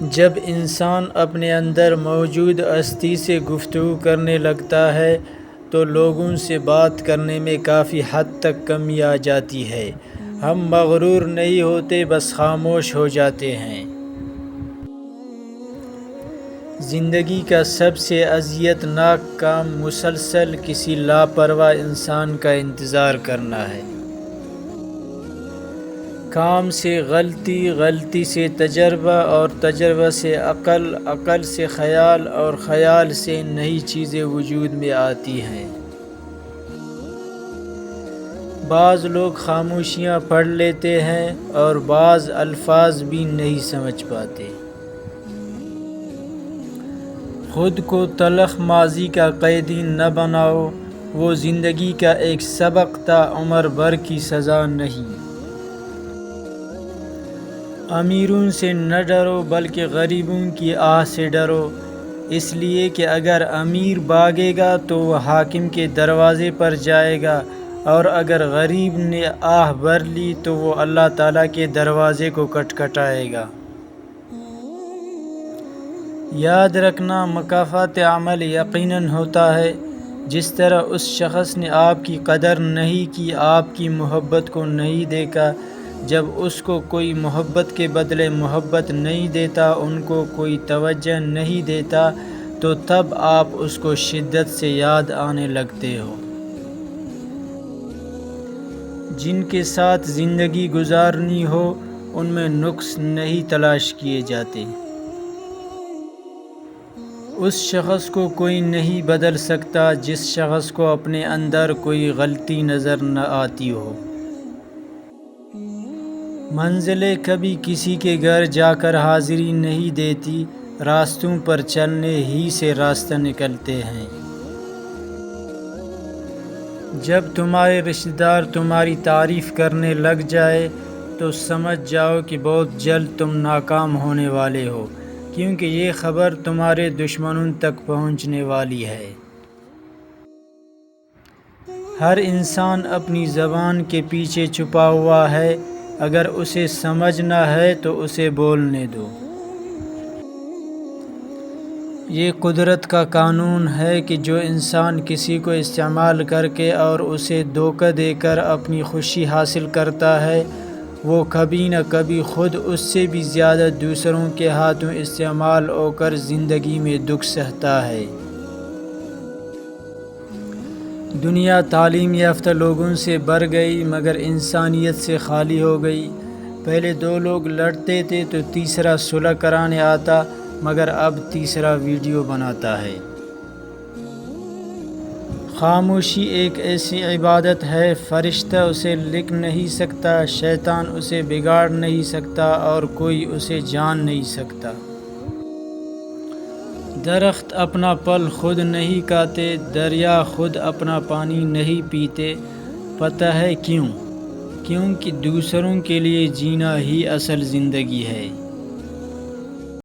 جب انسان اپنے اندر موجود ہستی سے گفتگو کرنے لگتا ہے تو لوگوں سے بات کرنے میں کافی حد تک کمی آ جاتی ہے۔ ہم مغرور نہیں ہوتے، بس خاموش ہو جاتے ہیں۔ زندگی کا سب سے اذیت ناک کام مسلسل کسی لاپرواہ انسان کا انتظار کرنا ہے۔ کام سے غلطی، غلطی سے تجربہ اور تجربہ سے عقل، عقل سے خیال اور خیال سے نئی چیزیں وجود میں آتی ہیں۔ بعض لوگ خاموشیاں پڑھ لیتے ہیں اور بعض الفاظ بھی نہیں سمجھ پاتے۔ خود کو تلخ ماضی کا قیدی نہ بناؤ، وہ زندگی کا ایک سبق تا عمر بھر کی سزا نہیں۔ امیروں سے نہ ڈرو بلکہ غریبوں کی آہ سے ڈرو، اس لیے کہ اگر امیر بھاگے گا تو وہ حاکم کے دروازے پر جائے گا، اور اگر غریب نے آہ بھر لی تو وہ اللہ تعالیٰ کے دروازے کو کھٹکھٹائے گا۔ یاد رکھنا، مکافات عمل یقیناً ہوتا ہے۔ جس طرح اس شخص نے آپ کی قدر نہیں کی، آپ کی محبت کو نہیں دیکھا، جب اس کو کوئی محبت کے بدلے محبت نہیں دیتا، ان کو کوئی توجہ نہیں دیتا، تو تب آپ اس کو شدت سے یاد آنے لگتے ہو۔ جن کے ساتھ زندگی گزارنی ہو ان میں نقص نہیں تلاش کیے جاتے۔ اس شخص کو کوئی نہیں بدل سکتا جس شخص کو اپنے اندر کوئی غلطی نظر نہ آتی ہو۔ منزلیں کبھی کسی کے گھر جا کر حاضری نہیں دیتی، راستوں پر چلنے ہی سے راستہ نکلتے ہیں۔ جب تمہارے رشتہ دار تمہاری تعریف کرنے لگ جائے تو سمجھ جاؤ کہ بہت جلد تم ناکام ہونے والے ہو، کیونکہ یہ خبر تمہارے دشمنوں تک پہنچنے والی ہے۔ ہر انسان اپنی زبان کے پیچھے چھپا ہوا ہے، اگر اسے سمجھنا ہے تو اسے بولنے دو۔ یہ قدرت کا قانون ہے کہ جو انسان کسی کو استعمال کر کے اور اسے دھوکہ دے کر اپنی خوشی حاصل کرتا ہے، وہ کبھی نہ کبھی خود اس سے بھی زیادہ دوسروں کے ہاتھوں استعمال ہو کر زندگی میں دکھ سہتا ہے۔ دنیا تعلیم یافتہ لوگوں سے بھر گئی مگر انسانیت سے خالی ہو گئی۔ پہلے دو لوگ لڑتے تھے تو تیسرا صلح کرانے آتا، مگر اب تیسرا ویڈیو بناتا ہے۔ خاموشی ایک ایسی عبادت ہے، فرشتہ اسے لکھ نہیں سکتا، شیطان اسے بگاڑ نہیں سکتا اور کوئی اسے جان نہیں سکتا۔ درخت اپنا پھل خود نہیں کھاتے، دریا خود اپنا پانی نہیں پیتے۔ پتہ ہے کیوں؟ کیونکہ دوسروں کے لیے جینا ہی اصل زندگی ہے۔